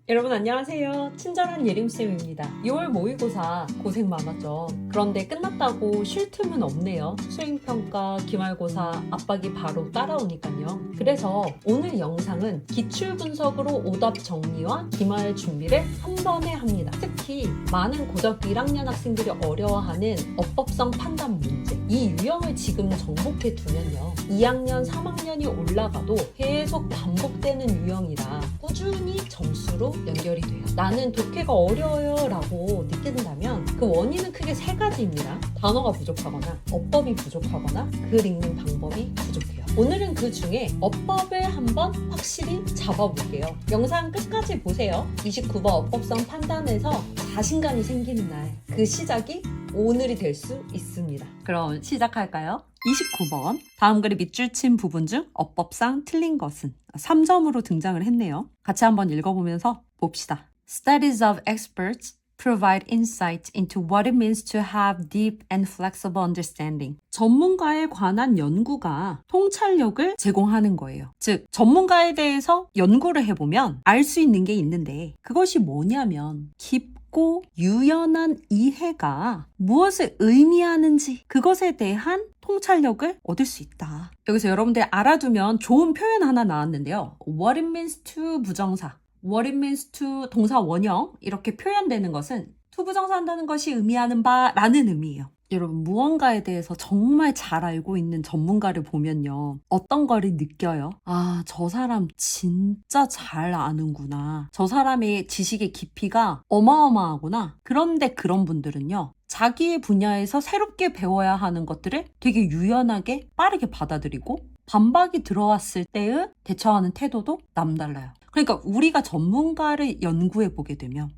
여러분 안녕하세요. 친절한 예림쌤입니다. 6월 모의고사 고생 많았죠. 그런데 끝났다고 쉴 틈은 없네요. 수행평가, 기말고사 압박이 바로 따라오니까요. 그래서 오늘 영상은 기출분석으로 오답 정리와 기말 준비를 한 번에 합니다. 특히 많은 고등학교 1학년 학생들이 어려워하는 어법성 판단 문제, 이 유형을 지금 정복해 두면요. 2학년, 3학년이 올라가도 계속 반복되는 유형이라 꾸준히 점수로 연결이 돼요. 나는 독해가 어려워요 라고 느낀다면 그 원인은 크게 세 가지입니다. 단어가 부족하거나 어법이 부족하거나 글 읽는 방법이 부족해요. 오늘은 그 중에 어법을 한번 확실히 잡아볼게요. 영상 끝까지 보세요. 29번 어법성 판단에서 자신감이 생기는 날, 그 시작이 오늘이 될 수 있습니다. 그럼 시작할까요? 29번 다음 글의 밑줄 친 부분 중 어법상 틀린 것은 3점으로 등장을 했네요. 같이 한번 읽어보면서 봅시다. Studies of experts provide insight into what it means to have deep and flexible understanding. 전문가에 관한 연구가 통찰력을 제공하는 거예요. 즉, 전문가에 대해서 연구를 해보면 알 수 있는 게 있는데 그것이 뭐냐면 깊고 유연한 이해가 무엇을 의미하는지 그것에 대한 통찰력을 얻을 수 있다. 여기서 여러분들 알아두면 좋은 표현 하나 나왔는데요. What it means to 부정사, What it means to 동사 원형 이렇게 표현되는 것은 to 부정사 한다는 것이 의미하는 바라는 의미예요. 여러분 무언가에 대해서 정말 잘 알고 있는 전문가를 보면요. 어떤 거를 느껴요? 아, 저 사람 진짜 잘 아는구나. 저 사람의 지식의 깊이가 어마어마하구나. 그런데 그런 분들은요. 자기의 분야에서 새롭게 배워야 하는 것들을 되게 유연하게 빠르게 받아들이고 반박이 들어왔을 때의 대처하는 태도도 남달라요. 그러니까 우리가 전문가를 연구해 보게 되면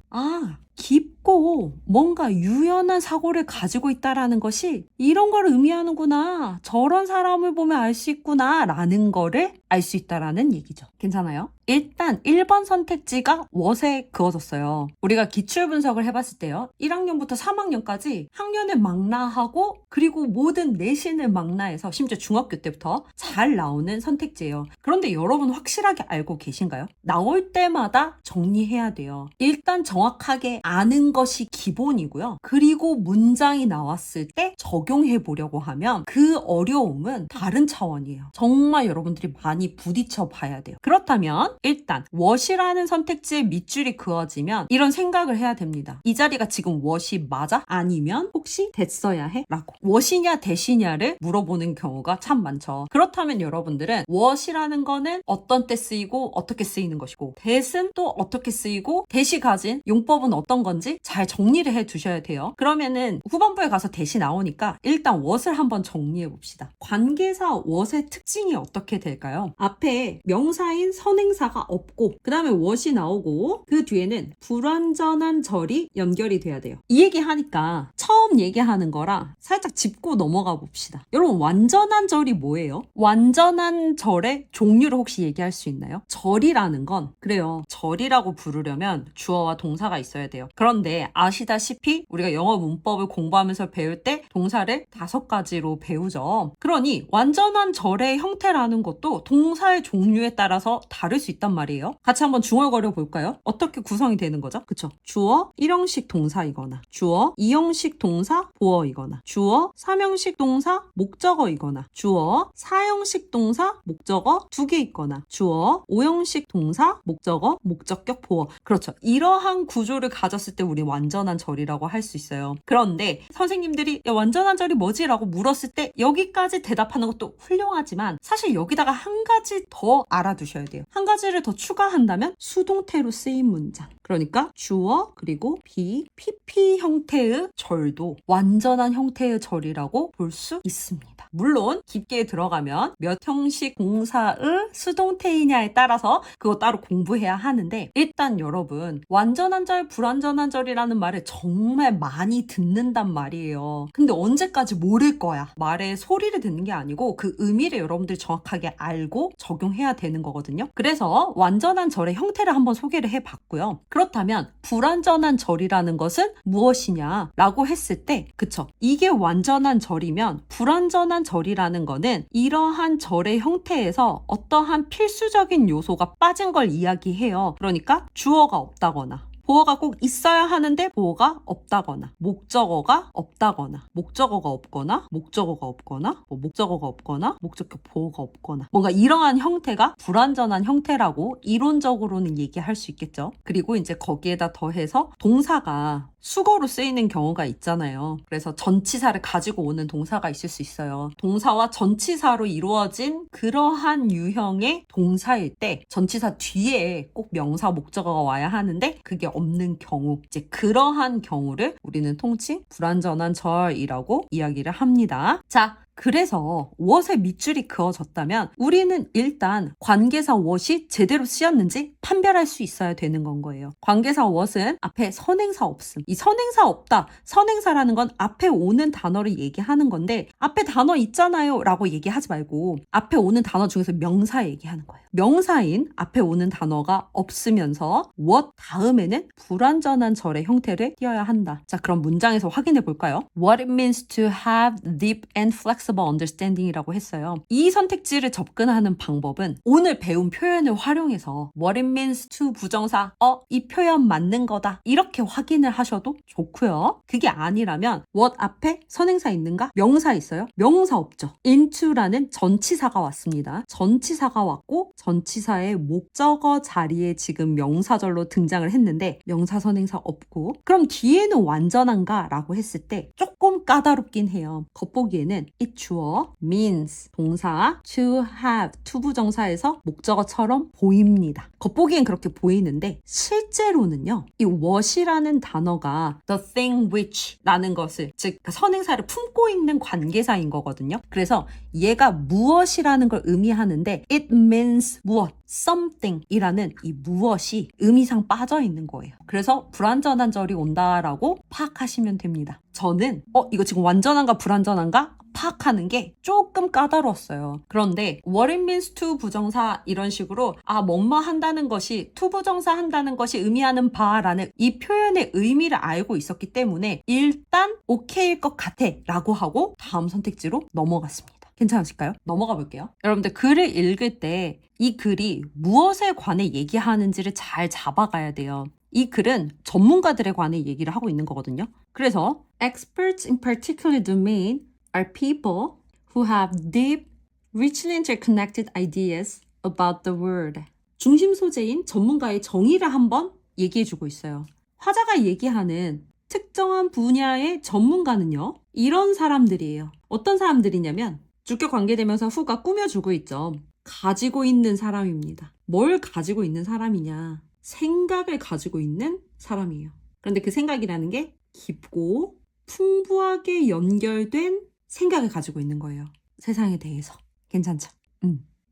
깊고 뭔가 유연한 사고를 가지고 있다라는 것이 이런 걸 의미하는구나. 저런 사람을 보면 알 수 있구나 라는 거를 알 수 있다라는 얘기죠. 괜찮아요? 일단 1번 선택지가 what에 그어졌어요. 우리가 기출 분석을 해봤을 때요. 1학년부터 3학년까지 학년을 망라하고 그리고 모든 내신을 망라해서 심지어 중학교 때부터 잘 나오는 선택지예요. 그런데 여러분 확실하게 알고 계신가요? 나올 때마다 정리해야 돼요. 일단 정확하게 아는 것이 기본이고요. 그리고 문장이 나왔을 때 적용해 보려고 하면 그 어려움은 다른 차원이에요. 정말 여러분들이 많이 부딪혀 봐야 돼요. 그렇다면 일단 what이라는 선택지에 밑줄이 그어지면 이런 생각을 해야 됩니다. 이 자리가 지금 what이 맞아? 아니면 혹시 됐어야 해? 라고 what이냐 대시냐를 물어보는 경우가 참 많죠. 그렇다면 여러분들은 what이라는 거는 어떤 때 쓰이고 어떻게 쓰이는 것이고 that은 또 어떻게 쓰이고 that이 가진 용법은 어떤 건지 잘 정리를 해 두셔야 돼요. 그러면은 후반부에 가서 that이 나오니까 일단 what을 한번 정리해 봅시다. 관계사 what의 특징이 어떻게 될까요? 앞에 명사인 선행사가 없고 그 다음에 what이 나오고 그 뒤에는 불완전한 절이 연결이 돼야 돼요. 이 얘기 하니까 처음 얘기하는 거라 살짝 짚고 넘어가 봅시다. 여러분 완전한 절이 뭐예요? 완전한 절의 종류를 혹시 얘기할 수 있나요? 절이라는 건 그래요. 절이라고 부르려면 주어와 동사가 있어야 돼요. 그런데 아시다시피 우리가 영어 문법을 공부하면서 배울 때 동사를 5가지로 배우죠. 그러니 완전한 절의 형태라는 것도 동사의 종류에 따라서 다를 수 있단 말이에요. 같이 한번 중얼거려 볼까요? 어떻게 구성이 되는 거죠? 그쵸? 주어 1형식 동사이거나 주어 2형식 동사 보어이거나 주어 3형식 동사 목적어이거나 주어 4형식 동사 목적어 2개 있거나 주어 5형식 동사 목적어 목적격 보어. 그렇죠. 이러한 구조를 가졌을 때 우리 완전한 절이라고 할 수 있어요. 그런데 선생님들이 야, 완전한 절이 뭐지? 라고 물었을 때 여기까지 대답하는 것도 훌륭하지만 사실 여기다가 한 가지 더 알아두셔야 돼요. 한 가지를 더 추가한다면 수동태로 쓰인 문장. 그러니까 주어 그리고 PP 형태의 절도 완전한 형태의 절이라고 볼 수 있습니다. 물론 깊게 들어가면 몇 형식 동사의 수동태이냐에 따라서 그거 따로 공부해야 하는데 일단 여러분 완전한 절, 불완전한 절이라는 말을 정말 많이 듣는단 말이에요. 근데 언제까지 모를 거야? 말의 소리를 듣는 게 아니고 그 의미를 여러분들이 정확하게 알고 적용해야 되는 거거든요. 그래서 완전한 절의 형태를 한번 소개를 해봤고요. 그렇다면 불완전한 절이라는 것은 무엇이냐 라고 했을 때 그쵸? 이게 완전한 절이면 불완전한 절이라는 거는 이러한 절의 형태에서 어떠한 필수적인 요소가 빠진 걸 이야기해요. 그러니까 주어가 없다거나 보어가 꼭 있어야 하는데 보어가 없다거나 목적어가 없다거나 목적어가 없거나 목적어가 없거나 목적어가 없거나 목적격 보어가 없거나 뭔가 이러한 형태가 불완전한 형태라고 이론적으로는 얘기할 수 있겠죠. 그리고 이제 거기에다 더해서 동사가 수거로 쓰이는 경우가 있잖아요. 그래서 전치사를 가지고 오는 동사가 있을 수 있어요. 동사와 전치사로 이루어진 그러한 유형의 동사일 때 전치사 뒤에 꼭 명사 목적어가 와야 하는데 그게 없는 경우 이제 그러한 경우를 우리는 통칭 불완전한 절이라고 이야기를 합니다. 자, 그래서 what의 밑줄이 그어졌다면 우리는 일단 관계사 what이 제대로 쓰였는지 판별할 수 있어야 되는 건 거예요. 관계사 what은 앞에 선행사 없음. 이 선행사 없다. 선행사라는 건 앞에 오는 단어를 얘기하는 건데 앞에 단어 있잖아요 라고 얘기하지 말고 앞에 오는 단어 중에서 명사 얘기하는 거예요. 명사인 앞에 오는 단어가 없으면서 what 다음에는 불완전한 절의 형태를 띄어야 한다. 자, 그럼 문장에서 확인해 볼까요? What it means to have deep and flexible understanding이라고 했어요. 이 선택지를 접근하는 방법은 오늘 배운 표현을 활용해서 what it means to 부정사 이 표현 맞는 거다 이렇게 확인을 하셔도 좋고요. 그게 아니라면 what 앞에 선행사 있는가? 명사 있어요? 명사 없죠. into라는 전치사가 왔습니다. 전치사가 왔고 전치사의 목적어 자리에 지금 명사절로 등장을 했는데 명사 선행사 없고 그럼 뒤에는 완전한가? 라고 했을 때 조금 까다롭긴 해요. 겉보기에는 it 주어 means 동사 to have 투부정사에서 목적어처럼 보입니다. 겉보기엔 그렇게 보이는데 실제로는요. 이 what이라는 단어가 the thing which 라는 것을 즉 선행사를 품고 있는 관계사인 거거든요. 그래서 얘가 무엇이라는 걸 의미하는데 it means 무엇 something 이라는 이 무엇이 의미상 빠져 있는 거예요. 그래서 불완전한 절이 온다라고 파악하시면 됩니다. 저는 이거 지금 완전한가 불완전한가 파악하는 게 조금 까다로웠어요. 그런데 what it means to 부정사 이런 식으로 뭐뭐 한다는 것이 to 부정사 한다는 것이 의미하는 바라는 이 표현의 의미를 알고 있었기 때문에 일단 오케이일 것 같아 라고 하고 다음 선택지로 넘어갔습니다. 괜찮으실까요? 넘어가 볼게요. 여러분들 글을 읽을 때 이 글이 무엇에 관해 얘기하는지를 잘 잡아가야 돼요. 이 글은 전문가들에 관해 얘기를 하고 있는 거거든요. 그래서 experts in particular domain are people who have deep, richly interconnected ideas about the world. 중심 소재인 전문가의 정의를 한번 얘기해주고 있어요. 화자가 얘기하는 특정한 분야의 전문가는요. 이런 사람들이에요. 어떤 사람들이냐면 주격 관계대명사 who가 꾸며주고 있죠. 가지고 있는 사람입니다. 뭘 가지고 있는 사람이냐? 생각을 가지고 있는 사람이에요. 그런데 그 생각이라는 게 깊고 풍부하게 연결된 생각을 가지고 있는 거예요. 세상에 대해서. 괜찮죠?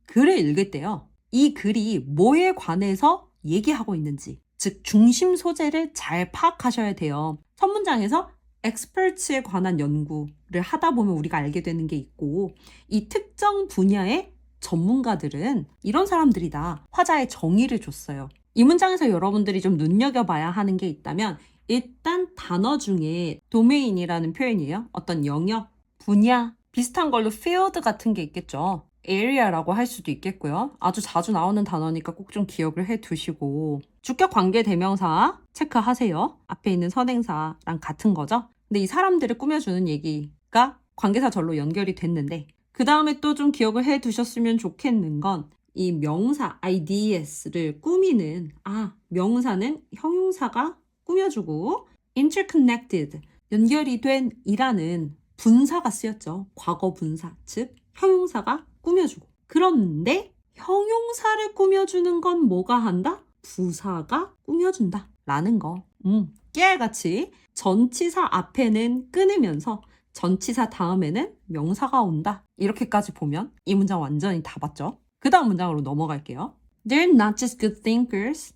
글을 읽을 때요. 이 글이 뭐에 관해서 얘기하고 있는지, 즉 중심 소재를 잘 파악하셔야 돼요. 첫 문장에서 experts에 관한 연구를 하다 보면 우리가 알게 되는 게 있고 이 특정 분야의 전문가들은 이런 사람들이다. 화자의 정의를 줬어요. 이 문장에서 여러분들이 좀 눈여겨봐야 하는 게 있다면 일단 단어 중에 도메인이라는 표현이에요. 어떤 영역, 분야, 비슷한 걸로 field 같은 게 있겠죠. area라고 할 수도 있겠고요. 아주 자주 나오는 단어니까 꼭 좀 기억을 해두시고 주격 관계 대명사 체크하세요. 앞에 있는 선행사랑 같은 거죠. 근데 이 사람들을 꾸며주는 얘기가 관계사절로 연결이 됐는데 그 다음에 또 좀 기억을 해두셨으면 좋겠는 건 이 명사 ideas를 꾸미는 명사는 형용사가 꾸며주고 interconnected 연결이 된 이라는 분사가 쓰였죠. 과거 분사 즉 형용사가 꾸며주고 그런데 형용사를 꾸며주는 건 뭐가 한다? 부사가 꾸며준다 라는 거. 깨알같이 전치사 앞에는 끊으면서 전치사 다음에는 명사가 온다. 이렇게까지 보면 이 문장 완전히 다 봤죠? 그 다음 문장으로 넘어갈게요. They're not just good thinkers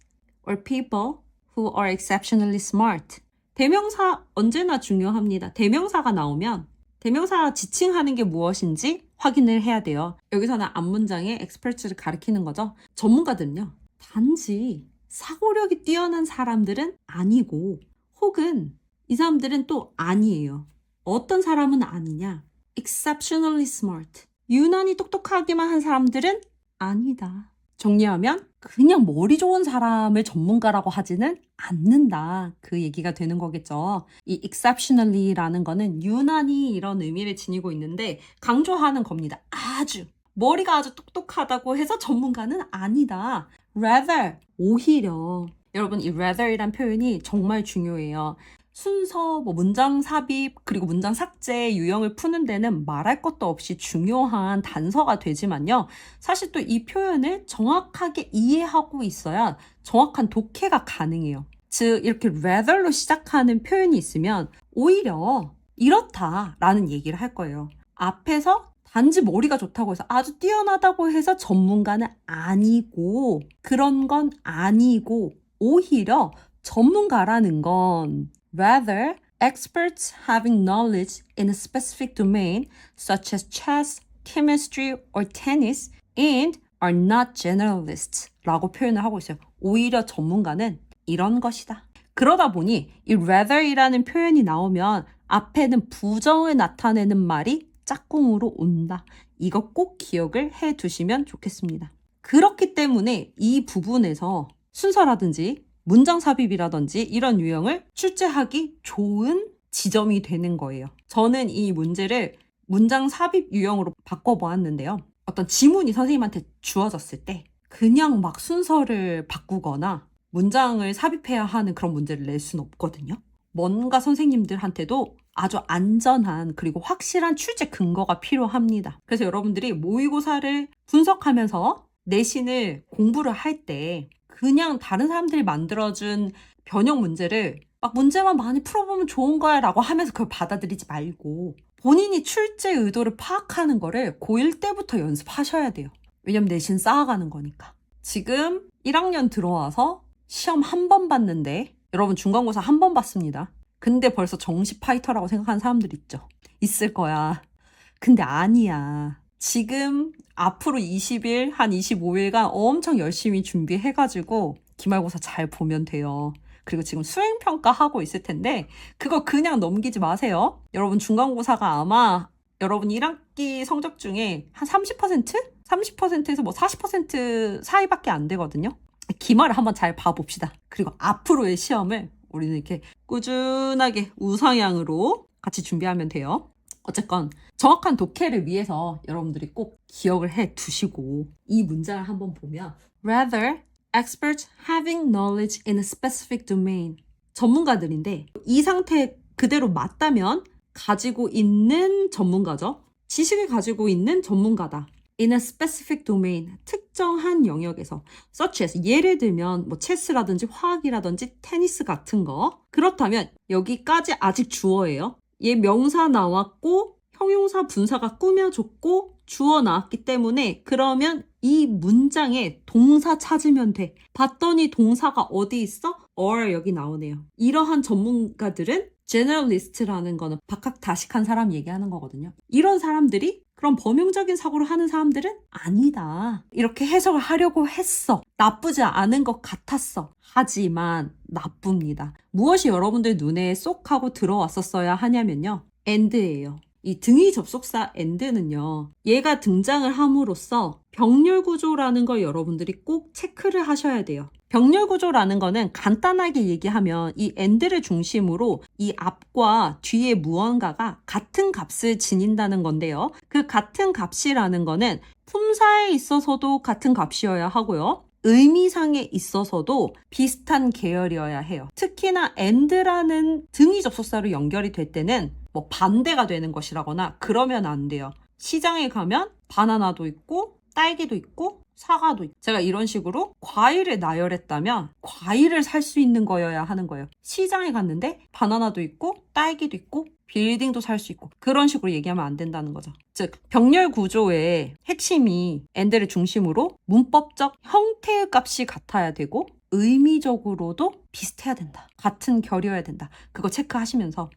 or people who are exceptionally smart. 대명사 언제나 중요합니다. 대명사가 나오면 대명사 지칭하는 게 무엇인지 확인을 해야 돼요. 여기서는 앞문장에 experts를 가리키는 거죠. 전문가들은요. 단지 사고력이 뛰어난 사람들은 아니고 혹은 이 사람들은 또 아니에요. 어떤 사람은 아니냐? exceptionally smart. 유난히 똑똑하기만 한 사람들은 아니다. 정리하면 그냥 머리 좋은 사람을 전문가라고 하지는 않는다. 그 얘기가 되는 거겠죠. 이 exceptionally라는 거는 유난히 이런 의미를 지니고 있는데 강조하는 겁니다. 아주. 머리가 아주 똑똑하다고 해서 전문가는 아니다. rather, 오히려. 여러분, 이 rather이란 표현이 정말 중요해요. 순서, 문장 삽입, 그리고 문장 삭제, 유형을 푸는 데는 말할 것도 없이 중요한 단서가 되지만요. 사실 또 이 표현을 정확하게 이해하고 있어야 정확한 독해가 가능해요. 즉, 이렇게 rather로 시작하는 표현이 있으면 오히려 이렇다라는 얘기를 할 거예요. 앞에서 단지 머리가 좋다고 해서 아주 뛰어나다고 해서 전문가는 아니고 그런 건 아니고 오히려 전문가라는 건 rather experts having knowledge in a specific domain such as chess, chemistry, or tennis and are not generalists 라고 표현을 하고 있어요. 오히려 전문가는 이런 것이다. 그러다 보니 이 rather이라는 표현이 나오면 앞에는 부정을 나타내는 말이 짝꿍으로 온다. 이거 꼭 기억을 해 두시면 좋겠습니다. 그렇기 때문에 이 부분에서 순서라든지 문장 삽입이라든지 이런 유형을 출제하기 좋은 지점이 되는 거예요. 저는 이 문제를 문장 삽입 유형으로 바꿔보았는데요. 어떤 지문이 선생님한테 주어졌을 때 그냥 막 순서를 바꾸거나 문장을 삽입해야 하는 그런 문제를 낼 수는 없거든요. 뭔가 선생님들한테도 아주 안전한 그리고 확실한 출제 근거가 필요합니다. 그래서 여러분들이 모의고사를 분석하면서 내신을 공부를 할 때 그냥 다른 사람들이 만들어준 변형 문제를 막 문제만 많이 풀어보면 좋은 거야 라고 하면서 그걸 받아들이지 말고 본인이 출제 의도를 파악하는 거를 고1 때부터 연습하셔야 돼요. 왜냐면 내신 쌓아가는 거니까. 지금 1학년 들어와서 시험 한 번 봤는데 여러분 중간고사 한 번 봤습니다. 근데 벌써 정시 파이터라고 생각하는 사람들 있죠. 있을 거야. 근데 아니야. 지금 앞으로 20일, 한 25일간 엄청 열심히 준비해가지고 기말고사 잘 보면 돼요. 그리고 지금 수행평가 하고 있을 텐데 그거 그냥 넘기지 마세요. 여러분 중간고사가 아마 여러분 1학기 성적 중에 한 30%? 30%에서 40% 사이밖에 안 되거든요. 기말을 한번 잘 봐봅시다. 그리고 앞으로의 시험을 우리는 이렇게 꾸준하게 우상향으로 같이 준비하면 돼요. 어쨌건 정확한 독해를 위해서 여러분들이 꼭 기억을 해 두시고 이 문장을 한번 보면 rather experts having knowledge in a specific domain 전문가들인데 이 상태 그대로 맞다면 가지고 있는 전문가죠. 지식을 가지고 있는 전문가다. in a specific domain 특정한 영역에서 such as 예를 들면 체스라든지 화학이라든지 테니스 같은 거 그렇다면 여기까지 아직 주어예요. 얘 명사 나왔고 형용사 분사가 꾸며줬고 주어 나왔기 때문에 그러면 이 문장에 동사 찾으면 돼. 봤더니 동사가 어디 있어? or 여기 나오네요. 이러한 전문가들은 generalist라는 거는 박학다식한 사람 얘기하는 거거든요. 이런 사람들이 그럼 범용적인 사고를 하는 사람들은 아니다. 이렇게 해석을 하려고 했어. 나쁘지 않은 것 같았어. 하지만 나쁩니다. 무엇이 여러분들 눈에 쏙 하고 들어왔었어야 하냐면요. and예요. 이 등위 접속사 and는요. 얘가 등장을 함으로써 병렬 구조라는 걸 여러분들이 꼭 체크를 하셔야 돼요. 병렬 구조라는 거는 간단하게 얘기하면 이 and를 중심으로 이 앞과 뒤에 무언가가 같은 값을 지닌다는 건데요. 그 같은 값이라는 거는 품사에 있어서도 같은 값이어야 하고요. 의미상에 있어서도 비슷한 계열이어야 해요. 특히나 and라는 등위 접속사로 연결이 될 때는 반대가 되는 것이라거나 그러면 안 돼요. 시장에 가면 바나나도 있고 딸기도 있고 사과도 있고 제가 이런 식으로 과일을 나열했다면 과일을 살 수 있는 거여야 하는 거예요. 시장에 갔는데 바나나도 있고 딸기도 있고 빌딩도 살 수 있고 그런 식으로 얘기하면 안 된다는 거죠. 즉 병렬 구조의 핵심이 and를 중심으로 문법적 형태의 값이 같아야 되고 의미적으로도 비슷해야 된다. 같은 결이어야 된다. 그거 체크하시면서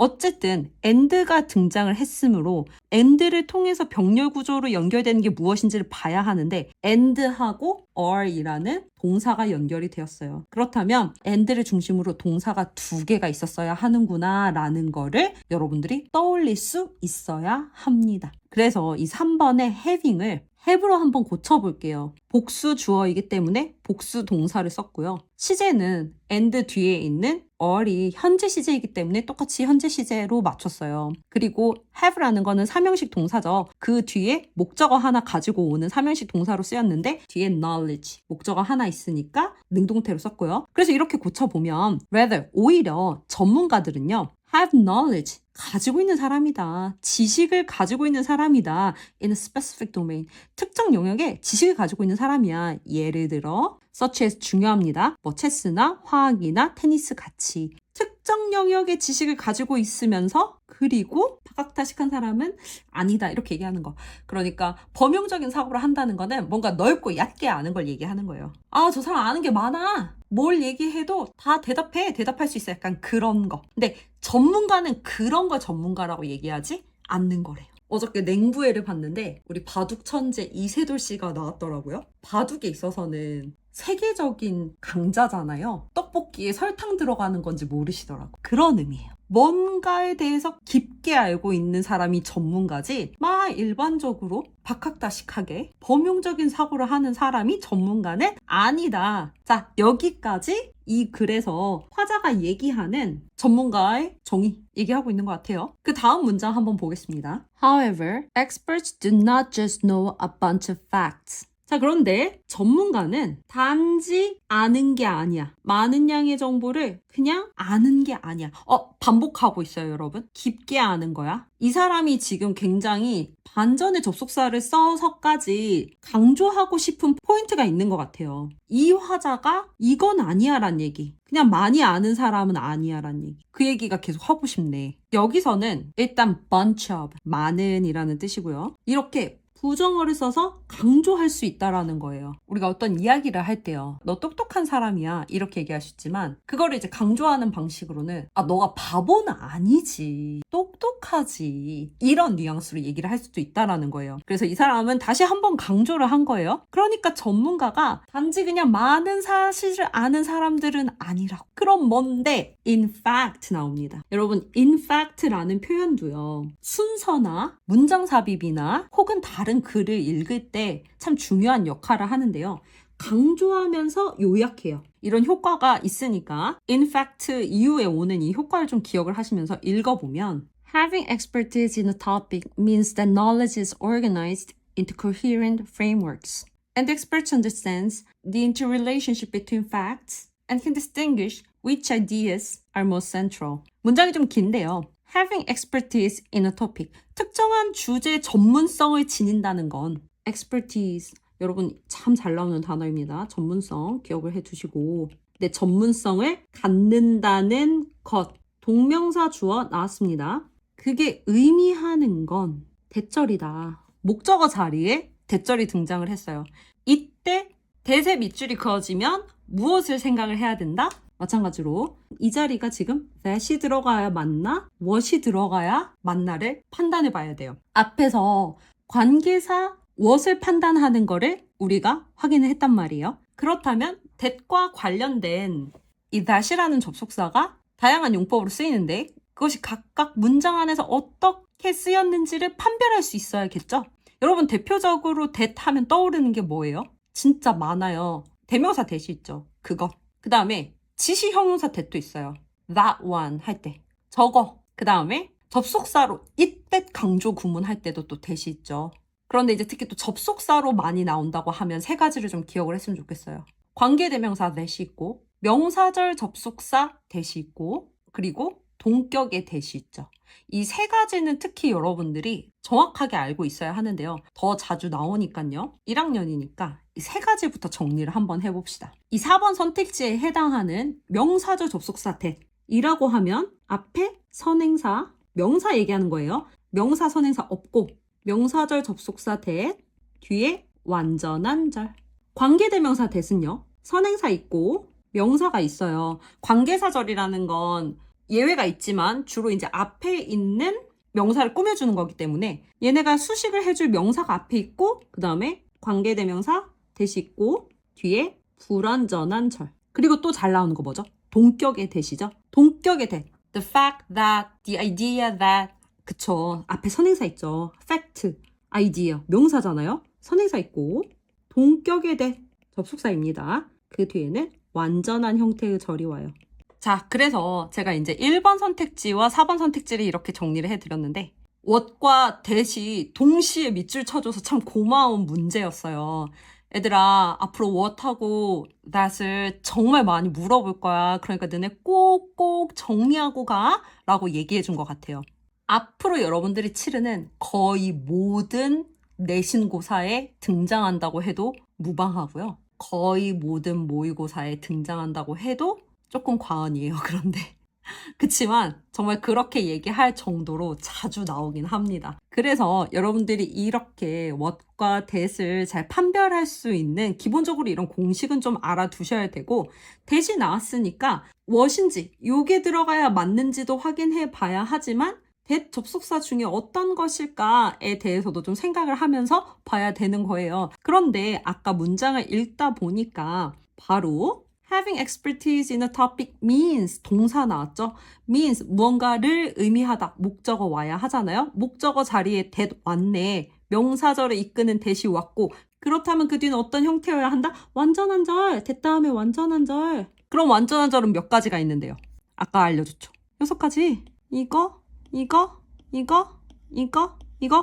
어쨌든 and가 등장을 했으므로 and를 통해서 병렬 구조로 연결되는 게 무엇인지를 봐야 하는데 and하고 are이라는 동사가 연결이 되었어요. 그렇다면 and를 중심으로 동사가 두 개가 있었어야 하는구나 라는 거를 여러분들이 떠올릴 수 있어야 합니다. 그래서 이 3번의 having을 have로 한번 고쳐볼게요. 복수 주어이기 때문에 복수 동사를 썼고요. 시제는 and 뒤에 있는 are이 현재 시제이기 때문에 똑같이 현재 시제로 맞췄어요. 그리고 have라는 거는 삼형식 동사죠. 그 뒤에 목적어 하나 가지고 오는 삼형식 동사로 쓰였는데 뒤에 knowledge, 목적어 하나 있으니까 능동태로 썼고요. 그래서 이렇게 고쳐보면 rather, 오히려 전문가들은요. have knowledge, 가지고 있는 사람이다. 지식을 가지고 있는 사람이다. in a specific domain. 특정 영역에 지식을 가지고 있는 사람이야. 예를 들어 such as 중요합니다. 뭐 체스나 화학이나 테니스 같이 특정 영역의 지식을 가지고 있으면서 그리고 박학다식한 사람은 아니다 이렇게 얘기하는 거. 그러니까 범용적인 사고를 한다는 거는 뭔가 넓고 얕게 아는 걸 얘기하는 거예요. 아, 저 사람 아는 게 많아. 뭘 얘기해도 다 대답할 수 있어. 약간 그런 거. 근데 전문가는 그런 걸 전문가라고 얘기하지 않는 거래요. 어저께 냉부회를 봤는데 우리 바둑 천재 이세돌 씨가 나왔더라고요. 바둑에 있어서는 세계적인 강자잖아요. 떡볶이에 설탕 들어가는 건지 모르시더라고. 그런 의미예요. 뭔가에 대해서 깊게 알고 있는 사람이 전문가지 막 일반적으로 박학다식하게 범용적인 사고를 하는 사람이 전문가는 아니다. 자, 여기까지 이 글에서 화자가 얘기하는 전문가의 정의 얘기하고 있는 것 같아요. 그 다음 문장 한번 보겠습니다. However, experts do not just know a bunch of facts. 자, 그런데 전문가는 단지 아는 게 아니야. 많은 양의 정보를 그냥 아는 게 아니야. 반복하고 있어요, 여러분. 깊게 아는 거야. 이 사람이 지금 굉장히 반전의 접속사를 써서까지 강조하고 싶은 포인트가 있는 것 같아요. 이 화자가 이건 아니야 란 얘기. 그냥 많이 아는 사람은 아니야 란 얘기. 그 얘기가 계속 하고 싶네. 여기서는 일단 bunch of, 많은 이라는 뜻이고요. 이렇게 부정어를 써서 강조할 수 있다라는 거예요. 우리가 어떤 이야기를 할 때요. 너 똑똑한 사람이야. 이렇게 얘기할 수 있지만 그거를 이제 강조하는 방식으로는 너가 바보는 아니지. 똑똑하지. 이런 뉘앙스로 얘기를 할 수도 있다라는 거예요. 그래서 이 사람은 다시 한번 강조를 한 거예요. 그러니까 전문가가 단지 그냥 많은 사실을 아는 사람들은 아니라고. 그럼 뭔데? In fact 나옵니다. 여러분, in fact라는 표현도요. 순서나 문장 삽입이나 혹은 다른 글을 읽을 때 참 중요한 역할을 하는데요. 강조하면서 요약해요. 이런 효과가 있으니까 in fact 이후에 오는 이 효과를 좀 기억을 하시면서 읽어보면 Having expertise in a topic means that knowledge is organized into coherent frameworks. And the expert understands the interrelationship between facts and can distinguish which ideas are most central. 문장이 좀 긴데요. Having expertise in a topic. 특정한 주제 전문성을 지닌다는 건 expertise. 여러분 참 잘 나오는 단어입니다. 전문성 기억을 해두시고 내 전문성을 갖는다는 것. 동명사 주어 나왔습니다. 그게 의미하는 건 대절이다. 목적어 자리에 대절이 등장을 했어요. 이때 대세 밑줄이 그어지면 무엇을 생각을 해야 된다? 마찬가지로 이 자리가 지금 that이 들어가야 맞나? what이 들어가야 맞나를 판단해 봐야 돼요. 앞에서 관계사 what을 판단하는 거를 우리가 확인을 했단 말이에요. 그렇다면 that과 관련된 이 that이라는 접속사가 다양한 용법으로 쓰이는데 그것이 각각 문장 안에서 어떻게 쓰였는지를 판별할 수 있어야겠죠? 여러분 대표적으로 that 하면 떠오르는 게 뭐예요? 진짜 많아요. 대명사 that이 있죠. 그거. 그 다음에 지시 형용사 that도 있어요. That one 할 때. 저거. 그 다음에 접속사로 it that 강조 구문할 때도 또 that이 있죠. 그런데 이제 특히 또 접속사로 많이 나온다고 하면 세 가지를 좀 기억을 했으면 좋겠어요. 관계대명사 that이 있고 명사절 접속사 that이 있고 그리고 동격의 that이 있죠. 이 세 가지는 특히 여러분들이 정확하게 알고 있어야 하는데요. 더 자주 나오니까요. 1학년이니까 이 세 가지부터 정리를 한번 해봅시다. 이 4번 선택지에 해당하는 명사절 접속사 that이라고 하면 앞에 선행사, 명사 얘기하는 거예요. 명사 선행사 없고 명사절 접속사 that, 뒤에 완전한 절. 관계대명사 that은요. 선행사 있고 명사가 있어요. 관계사절이라는 건 예외가 있지만 주로 이제 앞에 있는 명사를 꾸며주는 거기 때문에 얘네가 수식을 해줄 명사가 앞에 있고 그 다음에 관계대명사 대시 있고 뒤에 불완전한 절. 그리고 또 잘 나오는 거 뭐죠? 동격의 대시죠. 동격의 대. The fact that, the idea that. 그쵸. 앞에 선행사 있죠. fact, idea. 명사잖아요. 선행사 있고 동격의 대. 접속사입니다. 그 뒤에는 완전한 형태의 절이 와요. 자, 그래서 제가 이제 1번 선택지와 4번 선택지를 이렇게 정리를 해드렸는데 what과 that이 동시에 밑줄 쳐줘서 참 고마운 문제였어요. 얘들아, 앞으로 what하고 that을 정말 많이 물어볼 거야. 그러니까 너네 꼭꼭 정리하고 가 라고 얘기해 준 것 같아요. 앞으로 여러분들이 치르는 거의 모든 내신고사에 등장한다고 해도 무방하고요. 거의 모든 모의고사에 등장한다고 해도 조금 과언이에요. 그런데 그치만 정말 그렇게 얘기할 정도로 자주 나오긴 합니다. 그래서 여러분들이 이렇게 what과 that을 잘 판별할 수 있는 기본적으로 이런 공식은 좀 알아두셔야 되고 that이 나왔으니까 what인지 요게 들어가야 맞는지도 확인해 봐야 하지만 that 접속사 중에 어떤 것일까에 대해서도 좀 생각을 하면서 봐야 되는 거예요. 그런데 아까 문장을 읽다 보니까 바로 having expertise in a topic means 동사 나왔죠? means 무언가를 의미하다. 목적어 와야 하잖아요. 목적어 자리에 that 왔네. 명사절을 이끄는 that이 왔고 그렇다면 그 뒤는 어떤 형태여야 한다? 완전한 절. that 다음에 완전한 절. 그럼 완전한 절은 몇 가지가 있는데요? 아까 알려줬죠. 6가지. 이거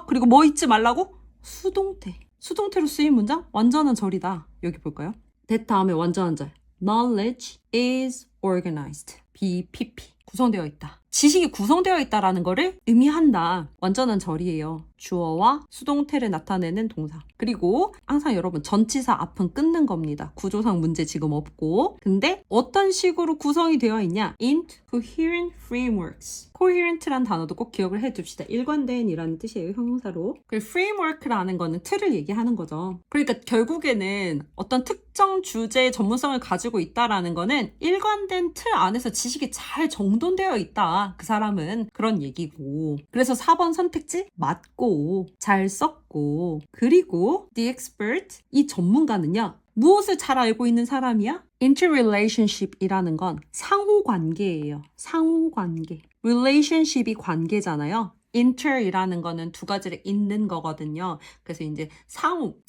그리고 뭐 잊지 말라고? 수동태. 수동태로 쓰인 문장? 완전한 절이다. 여기 볼까요? that 다음에 완전한 절. Knowledge is organized. BPP. 구성되어 있다. 지식이 구성되어 있다라는 거를 의미한다. 완전한 절이에요. 주어와 수동태를 나타내는 동사. 그리고 항상 여러분 전치사 앞은 끊는 겁니다. 구조상 문제 지금 없고. 근데 어떤 식으로 구성이 되어 있냐? into coherent frameworks. coherent란 단어도 꼭 기억을 해둡시다. 일관된이라는 뜻이에요. 형용사로. 그리고 framework라는 거는 틀을 얘기하는 거죠. 그러니까 결국에는 어떤 특정 주제의 전문성을 가지고 있다라는 거는 일관된 틀 안에서 지식이 잘 정돈되어 있다. 그 사람은 그런 얘기고. 그래서 4번 선택지 맞고 잘 썼고 그리고 the expert 이 전문가는요. 무엇을 잘 알고 있는 사람이야? interrelationship이라는 건 상호관계예요. 상호관계. relationship이 관계잖아요. inter이라는 거는 두 가지를 잇는 거거든요. 그래서 이제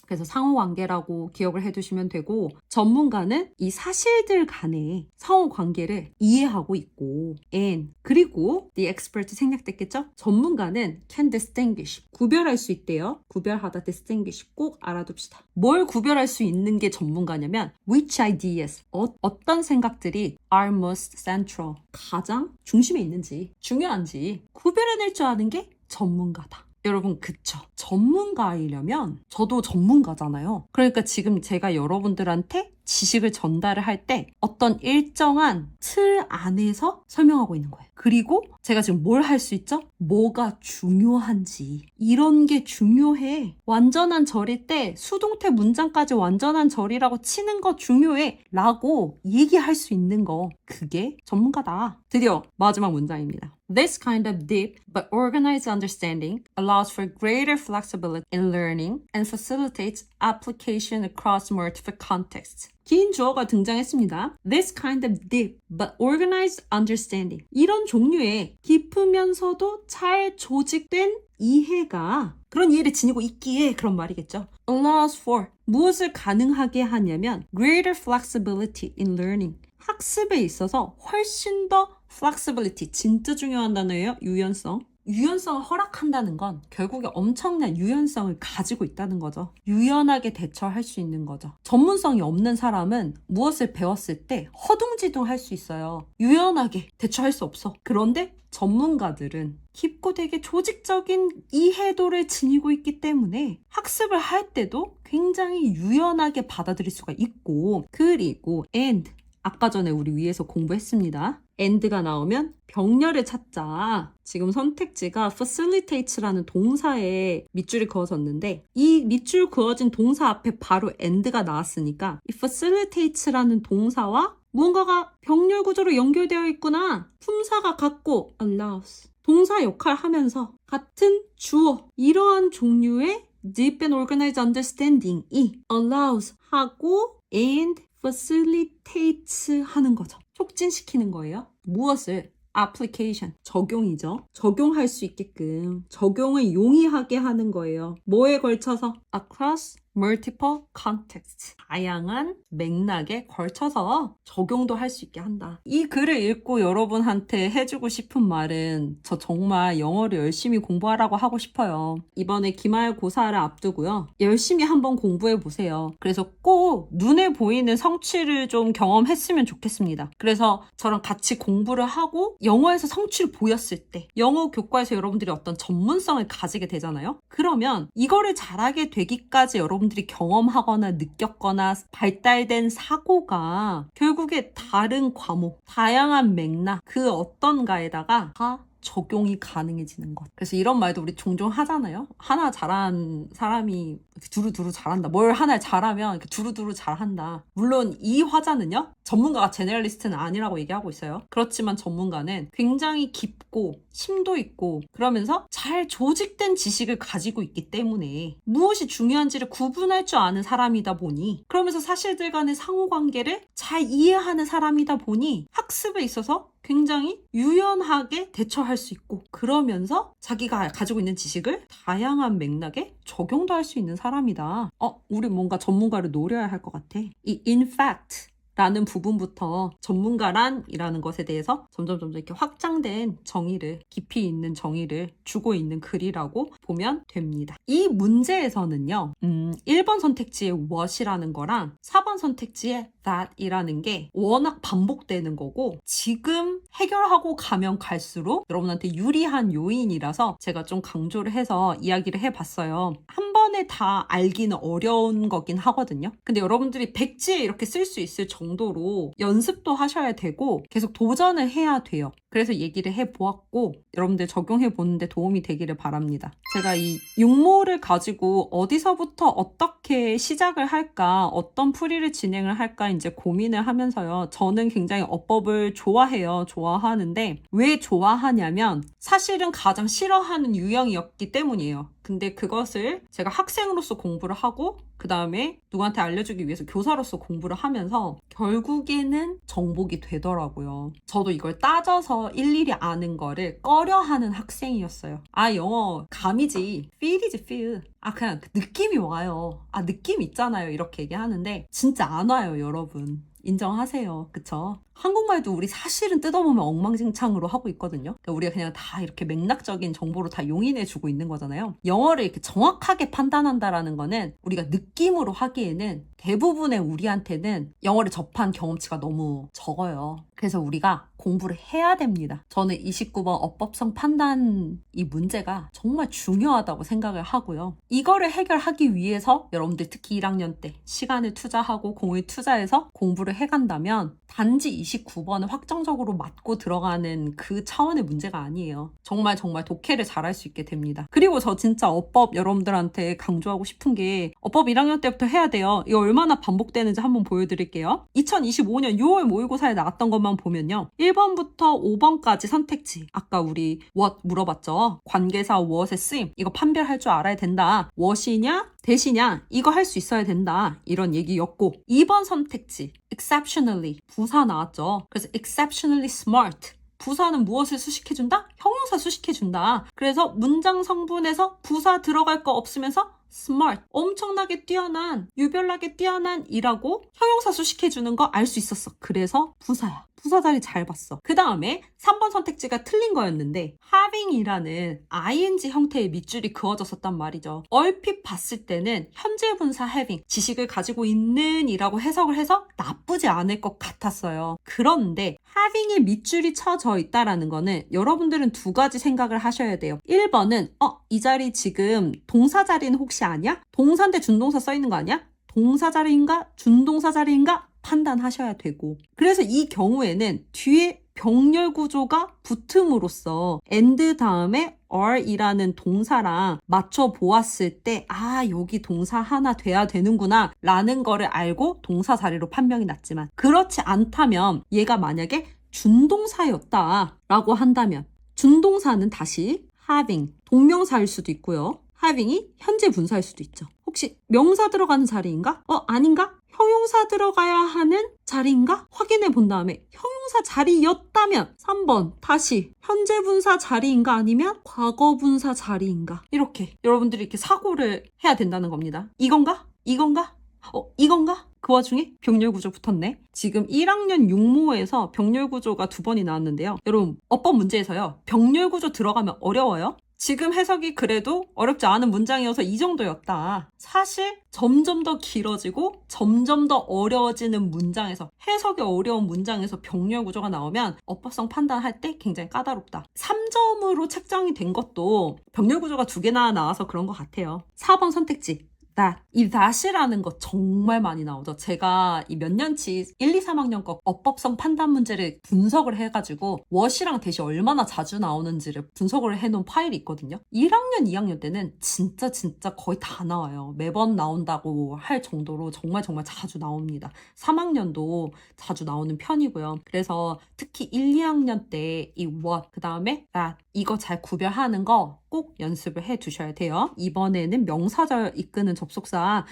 그래서 상호관계라고 기억을 해두시면 되고 전문가는 이 사실들 간의 상호관계를 이해하고 있고 and 그리고 the expert 생략됐겠죠? 전문가는 can distinguish 구별할 수 있대요. 구별하다 distinguish 꼭 알아둡시다. 뭘 구별할 수 있는 게 전문가냐면 which ideas 어떤 생각들이 are most central 가장 중심에 있는지 중요한지 구별해낼 줄 아는 게 전문가다. 여러분 그쵸? 전문가이려면 저도 전문가잖아요. 그러니까 지금 제가 여러분들한테 지식을 전달을 할 때 어떤 일정한 틀 안에서 설명하고 있는 거예요. 그리고 제가 지금 뭘 할 수 있죠? 뭐가 중요한지 이런 게 중요해. 완전한 절일 때 수동태 문장까지 완전한 절이라고 치는 거 중요해 라고 얘기할 수 있는 거 그게 전문가다. 드디어 마지막 문장입니다. This kind of deep but organized understanding allows for greater flexibility in learning and facilitates application across multiple contexts. 긴 주어가 등장했습니다. This kind of deep but organized understanding. 이런 종류의 깊으면서도 잘 조직된 이해가 그런 이해를 지니고 있기에 그런 말이겠죠. Allows for 무엇을 가능하게 하냐면 greater flexibility in learning. 학습에 있어서 훨씬 더 flexibility 진짜 중요한 단어예요. 유연성. 유연성을 허락한다는 건 결국에 엄청난 유연성을 가지고 있다는 거죠. 유연하게 대처할 수 있는 거죠. 전문성이 없는 사람은 무엇을 배웠을 때 허둥지둥할 수 있어요. 유연하게 대처할 수 없어. 그런데 전문가들은 깊고 되게 조직적인 이해도를 지니고 있기 때문에 학습을 할 때도 굉장히 유연하게 받아들일 수가 있고 그리고 and 아까 전에 우리 위에서 공부했습니다. and가 나오면 병렬을 찾자. 지금 선택지가 facilitates라는 동사에 밑줄이 그어졌는데 이 밑줄 그어진 동사 앞에 바로 and가 나왔으니까 이 facilitates라는 동사와 무언가가 병렬 구조로 연결되어 있구나. 품사가 같고 allows. 동사 역할 하면서 같은 주어. 이러한 종류의 deep and organized understanding이 allows 하고 and facilitates 하는 거죠. 촉진시키는 거예요. 무엇을? application, 적용이죠. 적용할 수 있게끔 적용을 용이하게 하는 거예요. 뭐에 걸쳐서? across multiple contexts. 다양한 맥락에 걸쳐서 적용도 할 수 있게 한다. 이 글을 읽고 여러분한테 해주고 싶은 말은 저 정말 영어를 열심히 공부하라고 하고 싶어요. 이번에 기말고사를 앞두고요. 열심히 한번 공부해 보세요. 그래서 꼭 눈에 보이는 성취를 좀 경험했으면 좋겠습니다. 그래서 저랑 같이 공부를 하고 영어에서 성취를 보였을 때 영어 교과에서 여러분들이 어떤 전문성을 가지게 되잖아요. 그러면 이거를 잘하게 되기까지 여러분들이 경험하거나 느꼈거나 발달된 사고가 결국에 다른 과목, 다양한 맥락 그 어떤가에다가 다 적용이 가능해지는 것. 그래서 이런 말도 우리 종종 하잖아요. 하나 잘한 사람이 두루두루 잘한다. 뭘 하나 잘하면 이렇게 두루두루 잘한다. 물론 이 화자는요. 전문가가 제너럴리스트는 아니라고 얘기하고 있어요. 그렇지만 전문가는 굉장히 깊고 심도 있고 그러면서 잘 조직된 지식을 가지고 있기 때문에 무엇이 중요한지를 구분할 줄 아는 사람이다 보니 그러면서 사실들 간의 상호관계를 잘 이해하는 사람이다 보니 학습에 있어서 굉장히 유연하게 대처할 수 있고 그러면서 자기가 가지고 있는 지식을 다양한 맥락에 적용도 할 수 있는 사람이다. 우리 뭔가 전문가를 노려야 할 것 같아. 이 in fact 라는 부분부터 전문가란이라는 것에 대해서 점점 이렇게 확장된 정의를, 깊이 있는 정의를 주고 있는 글이라고 보면 됩니다. 이 문제에서는요, 1번 선택지의 what이라는 거랑 4번 선택지의 that이라는 게 워낙 반복되는 거고 지금 해결하고 가면 갈수록 여러분한테 유리한 요인이라서 제가 좀 강조를 해서 이야기를 해봤어요. 한 번에 다 알기는 어려운 거긴 하거든요. 근데 여러분들이 백지에 이렇게 쓸 수 있을 정도로 연습도 하셔야 되고 계속 도전을 해야 돼요. 그래서 얘기를 해보았고 여러분들 적용해 보는데 도움이 되기를 바랍니다. 제가 이 육모를 가지고 어디서부터 어떻게 시작을 할까 어떤 풀이를 진행을 할까 이제 고민을 하면서요. 저는 굉장히 어법을 좋아해요. 좋아하는데 왜 좋아하냐면 사실은 가장 싫어하는 유형이었기 때문이에요. 근데 그것을 제가 학생으로서 공부를 하고 그 다음에 누구한테 알려주기 위해서 교사로서 공부를 하면서 결국에는 정복이 되더라고요. 저도 이걸 따져서 일일이 아는 거를 꺼려하는 학생이었어요. 영어 감이지, feel이지 feel. 그냥 그 느낌이 와요. 느낌 있잖아요. 이렇게 얘기하는데 진짜 안 와요, 여러분. 인정하세요. 그쵸? 한국말도 우리 사실은 뜯어보면 엉망진창으로 하고 있거든요. 그러니까 우리가 그냥 다 이렇게 맥락적인 정보로 다 용인해주고 있는 거잖아요. 영어를 이렇게 정확하게 판단한다라는 거는 우리가 느낌으로 하기에는 대부분의 우리한테는 영어를 접한 경험치가 너무 적어요. 그래서 우리가 공부를 해야 됩니다. 저는 29번 어법성 판단 이 문제가 정말 중요하다고 생각을 하고요. 이거를 해결하기 위해서 여러분들 특히 1학년 때 시간을 투자하고 공을 투자해서 공부를 해간다면 단지 29번을 확정적으로 맞고 들어가는 그 차원의 문제가 아니에요. 정말 독해를 잘할 수 있게 됩니다. 그리고 저 진짜 어법 여러분들한테 강조하고 싶은 게 어법 1학년 때부터 해야 돼요. 이거 얼마나 반복되는지 한번 보여드릴게요. 2025년 6월 모의고사에 나왔던 것만 보면요. 1번부터 5번까지 선택지. 아까 우리 what 물어봤죠. 관계사 what의 쓰임. 이거 판별할 줄 알아야 된다. what이냐 대시냐 이거 할 수 있어야 된다. 이런 얘기였고 2번 선택지 exceptionally 부사 나왔죠. 그래서 exceptionally smart 부사는 무엇을 수식해준다? 형용사 수식해준다. 그래서 문장 성분에서 부사 들어갈 거 없으면서 smart, 엄청나게 뛰어난, 유별나게 뛰어난 이라고 형용사 수식해주는 거 알 수 있었어. 그래서 부사야. 부사 자리 잘 봤어. 그 다음에 3번 선택지가 틀린 거였는데 having이라는 ing 형태의 밑줄이 그어졌었단 말이죠. 얼핏 봤을 때는 현재 분사 having, 지식을 가지고 있는 이라고 해석을 해서 나쁘지 않을 것 같았어요. 그런데 having의 밑줄이 쳐져 있다라는 거는 여러분들은 두 가지 생각을 하셔야 돼요. 1번은 이 자리 지금 동사 자리는 혹시 아니야? 동사인데 준동사 써 있는 거 아니야? 동사 자리인가? 준동사 자리인가? 판단하셔야 되고 그래서 이 경우에는 뒤에 병렬 구조가 붙음으로써 and 다음에 are이라는 동사랑 맞춰 보았을 때 여기 동사 하나 돼야 되는구나 라는 거를 알고 동사 자리로 판명이 났지만 그렇지 않다면 얘가 만약에 준동사였다 라고 한다면 준동사는 다시 having, 동명사일 수도 있고요. having이 현재 분사일 수도 있죠. 혹시 명사 들어가는 자리인가? 아닌가? 형용사 들어가야 하는 자리인가? 확인해 본 다음에 형용사 자리였다면 3번 다시 현재 분사 자리인가 아니면 과거 분사 자리인가? 이렇게 여러분들이 이렇게 사고를 해야 된다는 겁니다. 이건가? 이건가? 이건가? 그 와중에 병렬 구조 붙었네. 지금 1학년 6모에서 병렬 구조가 2번이 나왔는데요. 여러분 어법 문제에서요. 병렬 구조 들어가면 어려워요. 지금 해석이 그래도 어렵지 않은 문장이어서 이 정도였다. 사실 점점 더 길어지고 점점 더 어려워지는 문장에서 해석이 어려운 문장에서 병렬 구조가 나오면 어법성 판단할 때 굉장히 까다롭다. 3점으로 책정이 된 것도 병렬 구조가 2개나 나와서 그런 것 같아요. 4번 선택지. 이 that이라는 거 정말 많이 나오죠. 제가 이 몇 년치 1, 2, 3학년 거 어법성 판단 문제를 분석을 해가지고 what이랑 that이 얼마나 자주 나오는지를 분석을 해놓은 파일이 있거든요. 1학년, 2학년 때는 진짜 거의 다 나와요. 매번 나온다고 할 정도로 정말 자주 나옵니다. 3학년도 자주 나오는 편이고요. 그래서 특히 1, 2학년 때 이 what, 그 다음에 that 이거 잘 구별하는 거 꼭 연습을 해 두셔야 돼요. 이번에는 명사절 이끄는 접속사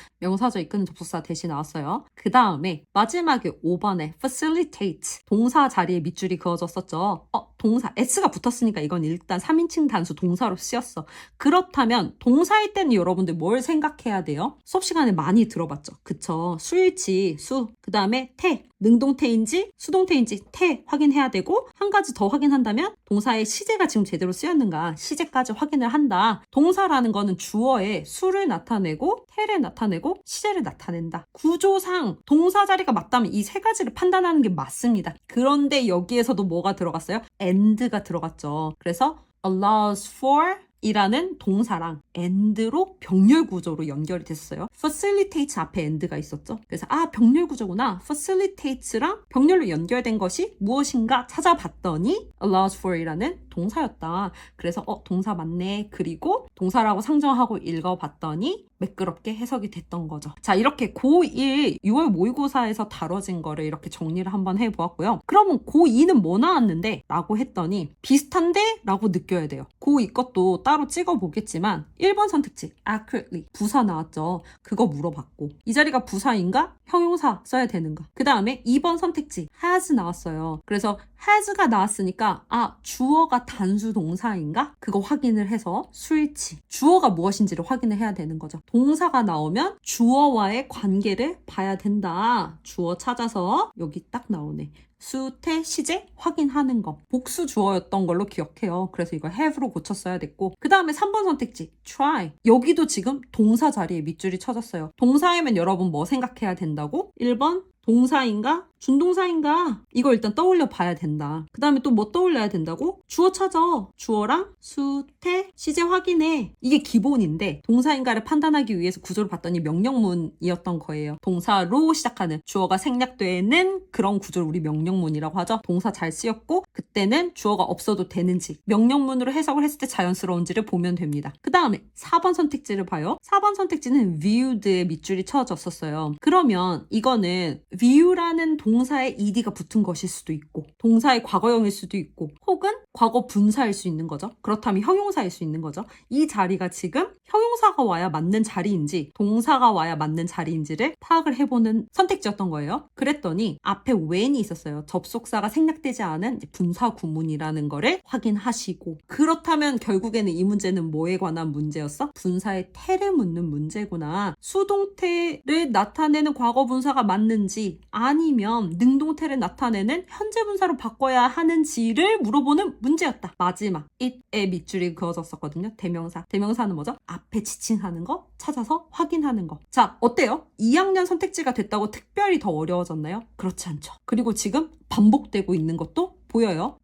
대신 나왔어요. 그 다음에 마지막에 5번에 facilitate 동사 자리에 밑줄이 그어졌었죠. 동사 s가 붙었으니까 이건 일단 3인칭 단수 동사로 쓰였어. 그렇다면 동사일 때는 여러분들 뭘 생각해야 돼요? 수업 시간에 많이 들어봤죠. 그쵸? 수일치, 그 다음에 태, 능동태인지 수동태인지 태 확인해야 되고 한 가지 더 확인한다면 동사의 시제가 지금 제대로 쓰였는가 시제까지 확인을 한다. 동사라는 거는 주어에 수를 나타내고 태를 나타내고 시제를 나타낸다. 구조상 동사 자리가 맞다면 이 세 가지를 판단하는 게 맞습니다. 그런데 여기에서도 뭐가 들어갔어요? and가 들어갔죠. 그래서 allows for 이라는 동사랑 and로 병렬 구조로 연결이 됐어요. facilitate 앞에 and가 있었죠. 그래서 병렬 구조구나. facilitate랑 병렬로 연결된 것이 무엇인가 찾아봤더니 allows for 이라는 동사였다. 그래서 동사 맞네. 그리고 동사라고 상정하고 읽어봤더니 매끄럽게 해석이 됐던 거죠. 자, 이렇게 고1 6월 모의고사에서 다뤄진 거를 이렇게 정리를 한번 해보았고요. 그러면 고2는 뭐 나왔는데? 라고 했더니 비슷한데? 라고 느껴야 돼요. 고2 것도 따로 찍어보겠지만 1번 선택지 accurately 부사 나왔죠. 그거 물어봤고 이 자리가 부사인가? 형용사 써야 되는가? 그 다음에 2번 선택지 has 나왔어요. 그래서 has가 나왔으니까 주어가 단수 동사인가? 그거 확인을 해서 수일치 주어가 무엇인지를 확인을 해야 되는 거죠. 동사가 나오면 주어와의 관계를 봐야 된다. 주어 찾아서 여기 딱 나오네. 수태 시제 확인하는 거. 복수 주어였던 걸로 기억해요. 그래서 이거 have로 고쳤어야 됐고 그 다음에 3번 선택지 try. 여기도 지금 동사 자리에 밑줄이 쳐졌어요. 동사이면 여러분 뭐 생각해야 된다고? 1번 동사인가? 준동사인가? 이거 일단 떠올려 봐야 된다. 그 다음에 또 뭐 떠올려야 된다고? 주어 찾아. 주어랑 수태 시제 확인해. 이게 기본인데 동사인가를 판단하기 위해서 구조를 봤더니 명령문이었던 거예요. 동사로 시작하는 주어가 생략되는 그런 구조를 우리 명령문이라고 하죠. 동사 잘 쓰였고 그때는 주어가 없어도 되는지 명령문으로 해석을 했을 때 자연스러운지를 보면 됩니다. 그 다음에 4번 선택지를 봐요. 4번 선택지는 viewed에 밑줄이 쳐졌었어요. 그러면 이거는 view라는 동사에 ed가 붙은 것일 수도 있고 동사의 과거형일 수도 있고 혹은 과거 분사일 수 있는 거죠. 그렇다면 형용사일 수 있는 거죠. 이 자리가 지금 형용사가 와야 맞는 자리인지 동사가 와야 맞는 자리인지를 파악을 해보는 선택지였던 거예요. 그랬더니 앞에 when이 있었어요. 접속사가 생략되지 않은 분사 구문이라는 거를 확인하시고 그렇다면 결국에는 이 문제는 뭐에 관한 문제였어? 분사의 태를 묻는 문제구나. 수동태를 나타내는 과거 분사가 맞는지 아니면 능동태를 나타내는 현재 분사로 바꿔야 하는지를 물어보는 문제였다. 마지막 it에 밑줄이 그어졌었거든요. 대명사는 뭐죠? 앞에 지칭하는 거 찾아서 확인하는 거. 자, 어때요? 2학년 선택지가 됐다고 특별히 더 어려워졌나요? 그렇지 않죠. 그리고 지금 반복되고 있는 것도 보여요.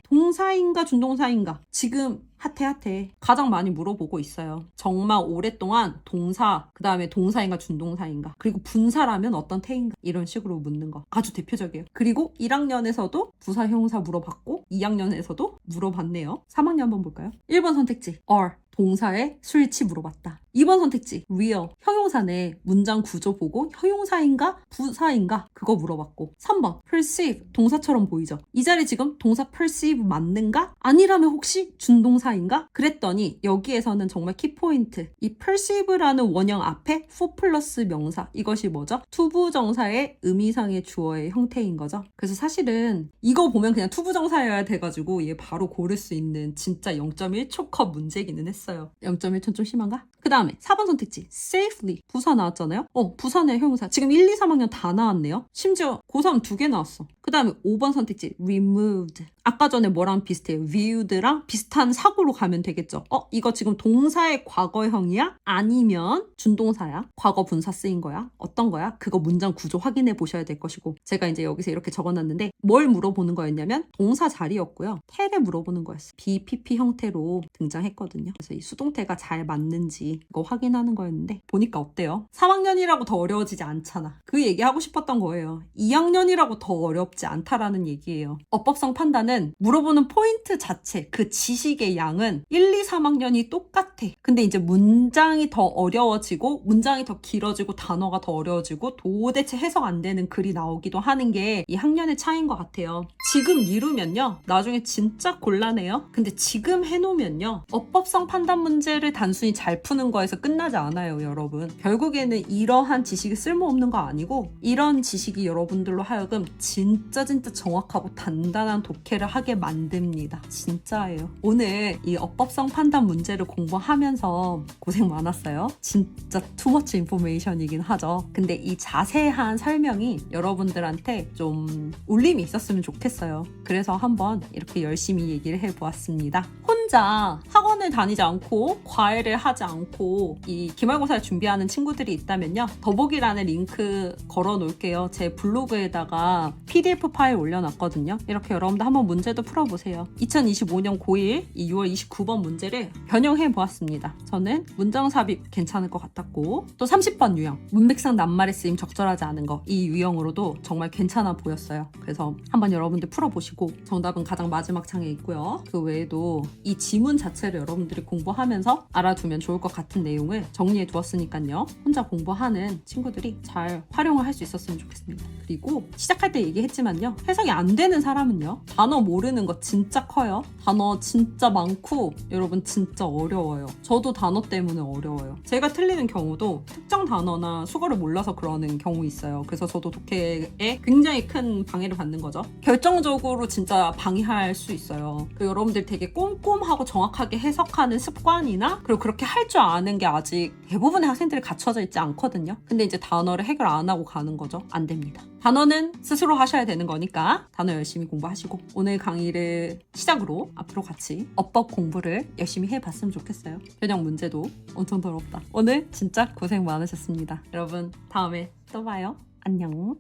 동사인가 준동사인가 지금 핫해. 가장 많이 물어보고 있어요. 정말 오랫동안 동사, 그 다음에 동사인가 준동사인가, 그리고 분사라면 어떤 태인가, 이런 식으로 묻는 거 아주 대표적이에요. 그리고 1학년에서도 부사 형용사 물어봤고 2학년에서도 물어봤네요. 3학년 한번 볼까요? 1번 선택지 are, 동사의 수일치 물어봤다. 2번 선택지 real, 형용사네. 문장 구조 보고 형용사인가 부사인가 그거 물어봤고. 3번 perceive, 동사처럼 보이죠. 이 자리 지금 동사 perceive 맞는가? 아니라면 혹시 준동사인가? 그랬더니 여기에서는 정말 키포인트, 이 perceive라는 원형 앞에 for 플러스 명사, 이것이 뭐죠? 투부정사의 의미상의 주어의 형태인 거죠. 그래서 사실은 이거 보면 그냥 투부정사여야 돼가지고 얘 바로 고를 수 있는 진짜 0.1초 컷 문제기는 했어요. 0.1초는 좀 심한가? 그 다음에 4번 선택지 safely, 부사 나왔잖아요. 부사의 형용사 지금 1, 2, 3학년 다 나왔네요. 심지어 고3 2개 나왔어. 그 다음에 5번 선택지 removed, 아까 전에 뭐랑 비슷해요? viewed랑 비슷한 사고로 가면 되겠죠. 이거 지금 동사의 과거형이야? 아니면 준동사야? 과거 분사 쓰인 거야? 어떤 거야? 그거 문장 구조 확인해 보셔야 될 것이고, 제가 이제 여기서 이렇게 적어놨는데 뭘 물어보는 거였냐면 동사 자리였고요. 태를 물어보는 거였어요. BPP 형태로 등장했거든요. 그래서 이 수동태가 잘 맞는지 이거 확인하는 거였는데 보니까 어때요? 3학년이라고 더 어려워지지 않잖아. 그 얘기하고 싶었던 거예요. 2학년이라고 더 어렵지 않다라는 얘기예요. 어법성 판단은 물어보는 포인트 자체, 그 지식의 양은 1, 2, 3학년이 똑같아. 근데 이제 문장이 더 어려워지고 문장이 더 길어지고 단어가 더 어려워지고 도대체 해석 안 되는 글이 나오기도 하는 게 이 학년의 차이인 것 같아요. 지금 미루면요 나중에 진짜 곤란해요. 근데 지금 해놓으면요 어법성 판단 문제를 단순히 잘 푸는 거에서 끝나지 않아요, 여러분. 결국에는 이러한 지식이 쓸모없는 거 아니고 이런 지식이 여러분들로 하여금 진짜 정확하고 단단한 독해를 하게 만듭니다. 진짜예요. 오늘 이 어법성 판단 문제를 공부하면서 고생 많았어요. 진짜 투머치 인포메이션이긴 하죠. 근데 이 자세한 설명이 여러분들한테 좀 울림이 있었으면 좋겠어요. 그래서 한번 이렇게 열심히 얘기를 해보았습니다. 혼자 학원을 다니지 않고 과외를 하지 않고 이 기말고사를 준비하는 친구들이 있다면요, 더보기란에 링크 걸어 놓을게요. 제 블로그에다가 PDF 파일 올려놨거든요. 이렇게 여러분들 한번 문제도 풀어보세요. 2025년 고1 이 6월 29번 문제를 변형해 보았습니다. 저는 문장 삽입 괜찮을 것 같았고, 또 30번 유형 문맥상 낱말의 쓰임 적절하지 않은 거, 이 유형으로도 정말 괜찮아 보였어요. 그래서 한번 여러분들 풀어보시고 정답은 가장 마지막 창에 있고요. 그 외에도 이 지문 자체를 여러분들이 공부하면서 알아두면 좋을 것 같은 내용을 정리해 두었으니까요. 혼자 공부하는 친구들이 잘 활용을 할 수 있었으면 좋겠습니다. 그리고 시작할 때 얘기했지만요, 해석이 안 되는 사람은요, 단어 모르는 거 진짜 커요. 단어 진짜 많고 여러분 진짜 어려워요. 저도 단어 때문에 어려워요. 제가 틀리는 경우도 특정 단어나 수거를 몰라서 그러는 경우 있어요. 그래서 저도 독해에 굉장히 큰 방해를 받는 거죠. 결정적으로 진짜 방해할 수 있어요. 여러분들 되게 꼼꼼하고 정확하게 해석하는 습관이나 그리고 그렇게 할 줄 아는 게 아직 대부분의 학생들이 갖춰져 있지 않거든요. 근데 이제 단어를 해결 안 하고 가는 거죠. 안 됩니다. 단어는 스스로 하셔야 되는 거니까 단어 열심히 공부하시고, 오늘 강의를 시작으로 앞으로 같이 어법 공부를 열심히 해봤으면 좋겠어요. 변형 문제도 엄청 더럽다. 오늘 진짜 고생 많으셨습니다. 여러분 다음에 또 봐요. 안녕.